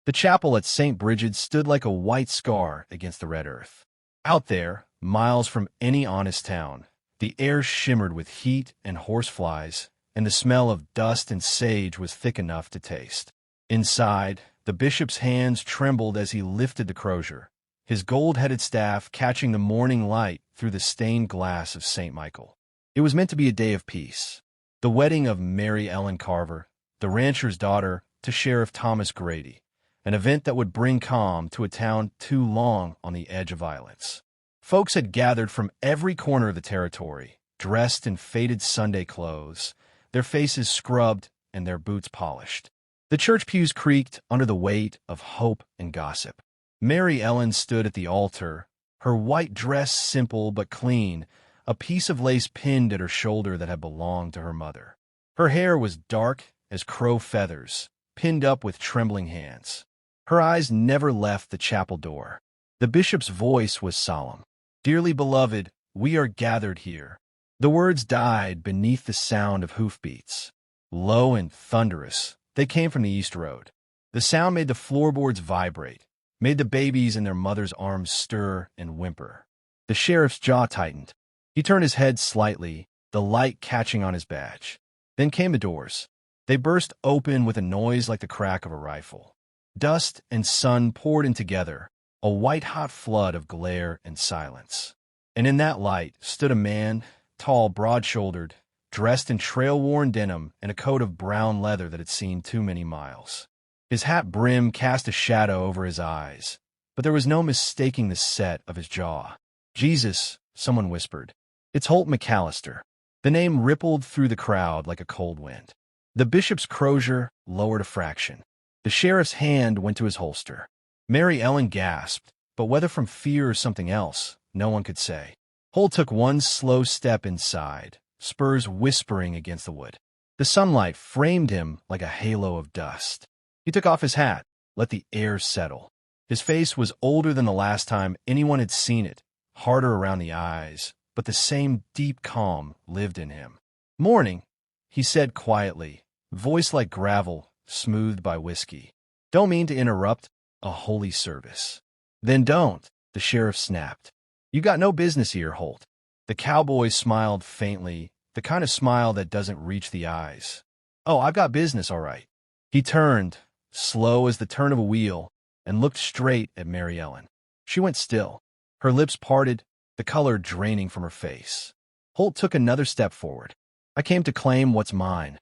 The chapel at St. Brigid stood like a white scar against the red earth. Out there, miles from any honest town, the air shimmered with heat and horseflies, and the smell of dust and sage was thick enough to taste. Inside, the bishop's hands trembled as he lifted the crozier, his gold-headed staff catching the morning light through the stained glass of St. Michael. It was meant to be a day of peace, the wedding of Mary Ellen Carver, the rancher's daughter, to Sheriff Thomas Grady, an event that would bring calm to a town too long on the edge of violence. Folks had gathered from every corner of the territory, dressed in faded Sunday clothes, their faces scrubbed and their boots polished. The church pews creaked under the weight of hope and gossip. Mary Ellen stood at the altar, her white dress simple but clean, a piece of lace pinned at her shoulder that had belonged to her mother. Her hair was dark as crow feathers, pinned up with trembling hands. Her eyes never left the chapel door. The bishop's voice was solemn. "Dearly beloved, we are gathered here." The words died beneath the sound of hoofbeats. Low and thunderous, they came from the East Road. The sound made the floorboards vibrate, made the babies in their mother's arms stir and whimper. The sheriff's jaw tightened. He turned his head slightly, the light catching on his badge. Then came the doors. They burst open with a noise like the crack of a rifle. Dust and sun poured in together, a white-hot flood of glare and silence. And in that light stood a man, tall, broad-shouldered, dressed in trail-worn denim and a coat of brown leather that had seen too many miles. His hat brim cast a shadow over his eyes, but there was no mistaking the set of his jaw. "Jesus," someone whispered. "It's Holt McAllister." The name rippled through the crowd like a cold wind. The bishop's crozier lowered a fraction. The sheriff's hand went to his holster. Mary Ellen gasped, but whether from fear or something else, no one could say. Holt took one slow step inside, spurs whispering against the wood. The sunlight framed him like a halo of dust. He took off his hat, let the air settle. His face was older than the last time anyone had seen it, harder around the eyes, but the same deep calm lived in him. "Morning," he said quietly, voice like gravel, smoothed by whiskey. "Don't mean to interrupt a holy service." "Then don't," the sheriff snapped. "You got no business here, Holt." The cowboy smiled faintly, the kind of smile that doesn't reach the eyes. "Oh, I've got business, all right." He turned, slow as the turn of a wheel, and looked straight at Mary Ellen. She went still, her lips parted, the color draining from her face. Holt took another step forward. "I came to claim what's mine."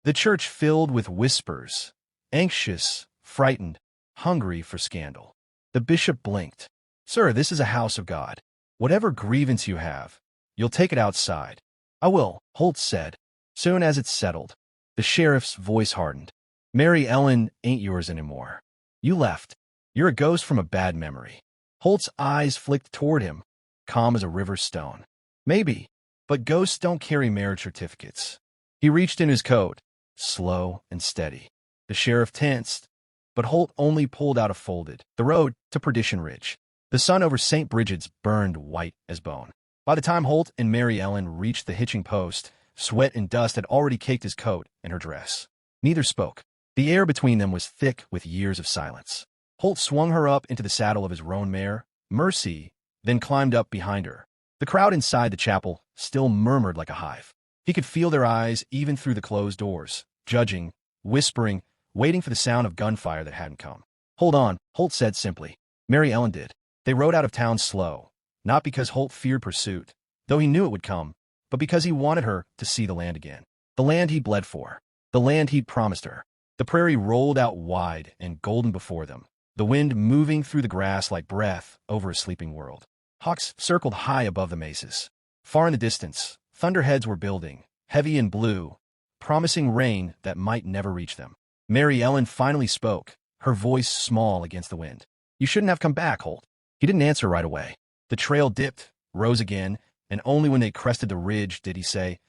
The church filled with whispers, anxious, frightened, hungry for scandal. The bishop blinked. "Sir, this is a house of God. Whatever grievance you have, you'll take it outside." "I will," Holt said, soon as it's settled. The sheriff's voice hardened. "Mary Ellen ain't yours anymore. You left. You're a ghost from a bad memory." Holt's eyes flicked toward him, calm as a river stone. "Maybe, but ghosts don't carry marriage certificates." He reached in his coat, slow and steady. The sheriff tensed, but Holt only pulled out a folded. The road to Perdition Ridge. The sun over St. Brigid's burned white as bone. By the time Holt and Mary Ellen reached the hitching post, sweat and dust had already caked his coat and her dress. Neither spoke. The air between them was thick with years of silence. Holt swung her up into the saddle of his roan mare, Mercy, then climbed up behind her. The crowd inside the chapel still murmured like a hive. He could feel their eyes even through the closed doors, judging, whispering, waiting for the sound of gunfire that hadn't come. "Hold on," Holt said simply. Mary Ellen did. They rode out of town slow, not because Holt feared pursuit, though he knew it would come, but because he wanted her to see the land again. The land he'd bled for. The land he'd promised her. The prairie rolled out wide and golden before them, the wind moving through the grass like breath over a sleeping world. Hawks circled high above the mesas. Far in the distance, thunderheads were building, heavy and blue, promising rain that might never reach them. Mary Ellen finally spoke, her voice small against the wind. "You shouldn't have come back, Holt." He didn't answer right away. The trail dipped, rose again, and only when they crested the ridge did he say,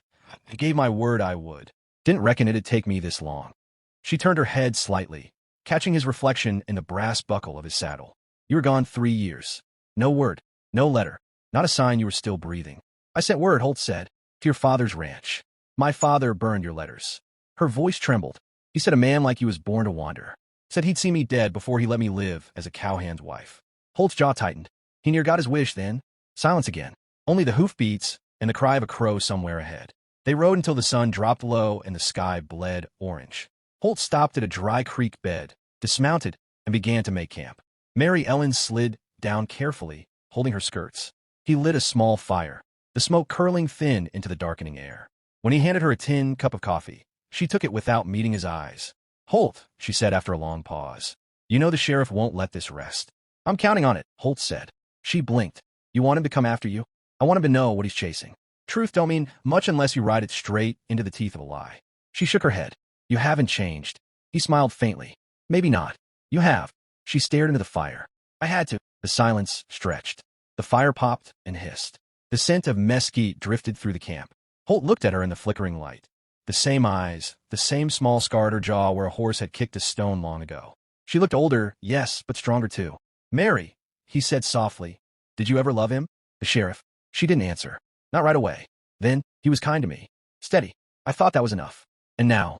"I gave my word I would. Didn't reckon it'd take me this long." She turned her head slightly, catching his reflection in the brass buckle of his saddle. "You were gone 3 years. No word, no letter, not a sign you were still breathing." "I sent word," Holt said, "to your father's ranch. My father burned your letters." Her voice trembled. "He said a man like you was born to wander." Said he'd see me dead before he let me live as a cowhand's wife. Holt's jaw tightened. He near got his wish then. Silence again. Only the hoofbeats and the cry of a crow somewhere ahead. They rode until the sun dropped low and the sky bled orange. Holt stopped at a dry creek bed, dismounted, and began to make camp. Mary Ellen slid down carefully, holding her skirts. He lit a small fire, the smoke curling thin into the darkening air. When he handed her a tin cup of coffee, she took it without meeting his eyes. "Holt," she said after a long pause, "you know the sheriff won't let this rest." "I'm counting on it," Holt said. She blinked. "You want him to come after you?" "I want him to know what he's chasing. Truth don't mean much unless you ride it straight into the teeth of a lie." She shook her head. "You haven't changed." He smiled faintly. "Maybe not. You have." She stared into the fire. "I had to." The silence stretched. The fire popped and hissed. The scent of mesquite drifted through the camp. Holt looked at her in the flickering light. The same eyes, the same small scar at her jaw where a horse had kicked a stone long ago. She looked older, yes, but stronger too. "Mary," he said softly, "did you ever love him?" "The sheriff." She didn't answer. "Not right away. Then, he was kind to me. Steady. I thought that was enough. And now?"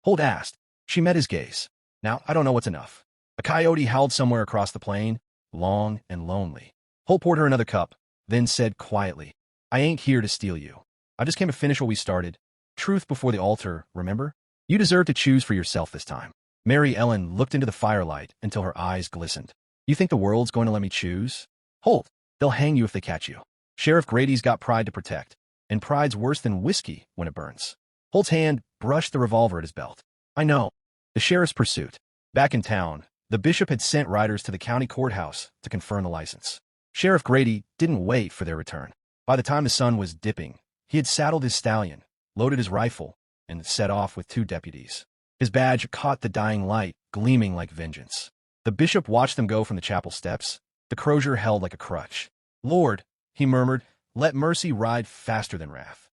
Holt asked. She met his gaze. "Now, I don't know what's enough." A coyote howled somewhere across the plain, long and lonely. Holt poured her another cup, then said quietly, "I ain't here to steal you. I just came to finish what we started. Truth before the altar, remember? You deserve to choose for yourself this time." Mary Ellen looked into the firelight until her eyes glistened. "You think the world's going to let me choose?" "Holt, they'll hang you if they catch you. Sheriff Grady's got pride to protect, and pride's worse than whiskey when it burns." Holt's hand brushed the revolver at his belt. "I know." The sheriff's pursuit. Back in town, the bishop had sent riders to the county courthouse to confirm the license. Sheriff Grady didn't wait for their return. By the time the sun was dipping, he had saddled his stallion, loaded his rifle, and set off with 2 deputies. His badge caught the dying light, gleaming like vengeance. The bishop watched them go from the chapel steps, the crozier held like a crutch. "Lord," he murmured, "let mercy ride faster than wrath."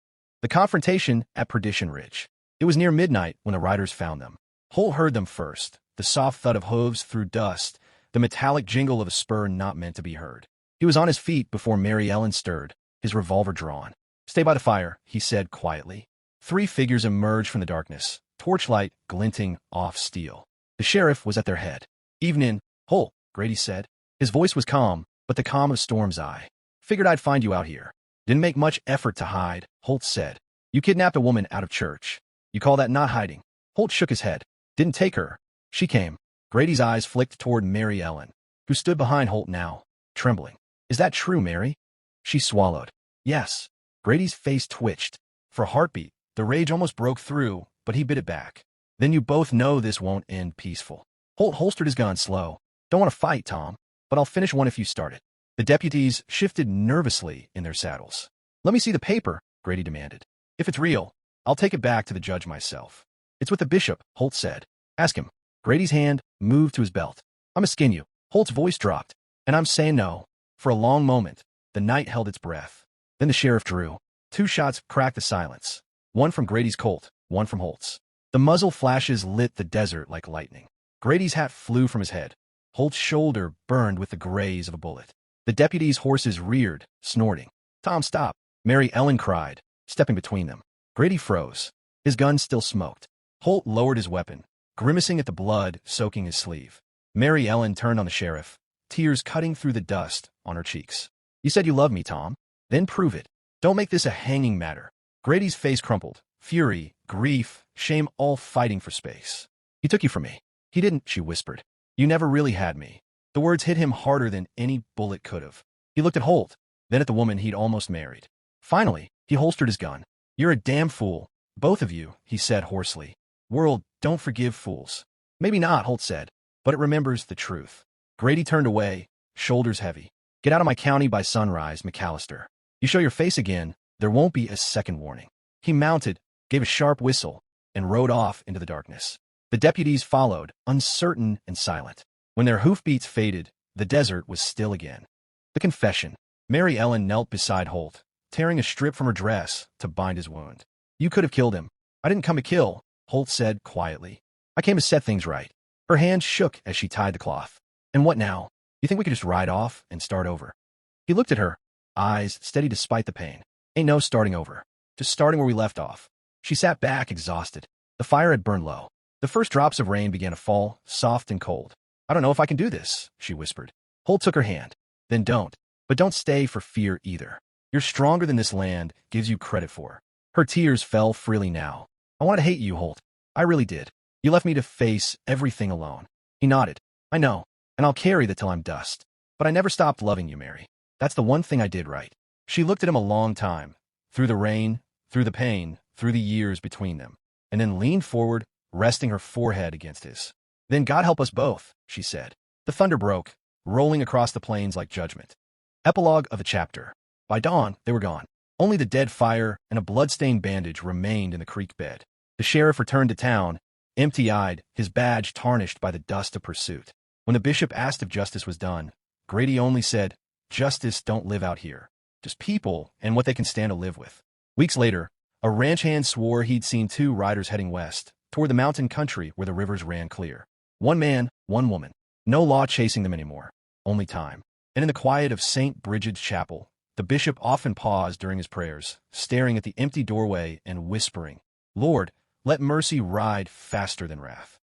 The confrontation at Perdition Ridge. It was near midnight when the riders found them. Holt heard them first, the soft thud of hooves through dust, the metallic jingle of a spur not meant to be heard. He was on his feet before Mary Ellen stirred, his revolver drawn. "Stay by the fire," he said quietly. 3 figures emerged from the darkness, torchlight glinting off steel. The sheriff was at their head. "Evening, Holt," Grady said. His voice was calm, but the calm of storm's eye. "Figured I'd find you out here. Didn't make much effort to hide," Holt said. "You kidnapped a woman out of church. You call that not hiding?" Holt shook his head. "Didn't take her. She came." Grady's eyes flicked toward Mary Ellen, who stood behind Holt now, trembling. "Is that true, Mary?" She swallowed. "Yes." Grady's face twitched. For a heartbeat, the rage almost broke through, but he bit it back. "Then you both know this won't end peaceful." Holt holstered his gun slow. "Don't want to fight, Tom, but I'll finish one if you start it." The deputies shifted nervously in their saddles. "Let me see the paper," Grady demanded. "If it's real, I'll take it back to the judge myself." "It's with the bishop," Holt said. "Ask him." Grady's hand moved to his belt. "I'm a skin you." Holt's voice dropped. "And I'm saying no." For a long moment, the night held its breath. Then the sheriff drew. 2 shots cracked the silence. One from Grady's Colt, one from Holt's. The muzzle flashes lit the desert like lightning. Grady's hat flew from his head. Holt's shoulder burned with the graze of a bullet. The deputies' horses reared, snorting. "Tom, stop!" Mary Ellen cried, stepping between them. Grady froze. His gun still smoked. Holt lowered his weapon, grimacing at the blood soaking his sleeve. Mary Ellen turned on the sheriff, tears cutting through the dust on her cheeks. "You said you loved me, Tom. Then prove it. Don't make this a hanging matter." Grady's face crumpled. Fury, grief, shame all fighting for space. "He took you from me." "He didn't," she whispered. "You never really had me." The words hit him harder than any bullet could have. He looked at Holt, then at the woman he'd almost married. Finally, he holstered his gun. "You're a damn fool, both of you," he said hoarsely. "World don't forgive fools." "Maybe not," Holt said, "but it remembers the truth." Grady turned away, shoulders heavy. "Get out of my county by sunrise, McAllister. You show your face again, there won't be a second warning." He mounted, gave a sharp whistle, and rode off into the darkness. The deputies followed, uncertain and silent. When their hoofbeats faded, the desert was still again. The confession. Mary Ellen knelt beside Holt, tearing a strip from her dress to bind his wound. "You could have killed him." "I didn't come to kill," Holt said quietly. "I came to set things right." Her hand shook as she tied the cloth. "And what now? You think we could just ride off and start over?" He looked at her, eyes steady despite the pain. "Ain't no starting over. Just starting where we left off." She sat back, exhausted. The fire had burned low. The first drops of rain began to fall, soft and cold. "I don't know if I can do this," she whispered. Holt took her hand. "Then don't. But don't stay for fear either. You're stronger than this land gives you credit for." Her tears fell freely now. "I wanted to hate you, Holt. I really did. You left me to face everything alone." He nodded. "I know, and I'll carry that till I'm dust. But I never stopped loving you, Mary. That's the one thing I did right." She looked at him a long time, through the rain, through the pain, through the years between them, and then leaned forward, resting her forehead against his. "Then God help us both," she said. The thunder broke, rolling across the plains like judgment. Epilogue of a chapter. By dawn, they were gone. Only the dead fire and a blood-stained bandage remained in the creek bed. The sheriff returned to town, empty-eyed, his badge tarnished by the dust of pursuit. When the bishop asked if justice was done, Grady only said, "Justice don't live out here. Just people and what they can stand to live with." Weeks later, a ranch hand swore he'd seen 2 riders heading west, toward the mountain country where the rivers ran clear. One man, one woman. No law chasing them anymore. Only time. And in the quiet of St. Brigid's chapel, the bishop often paused during his prayers, staring at the empty doorway and whispering, "Lord, let mercy ride faster than wrath."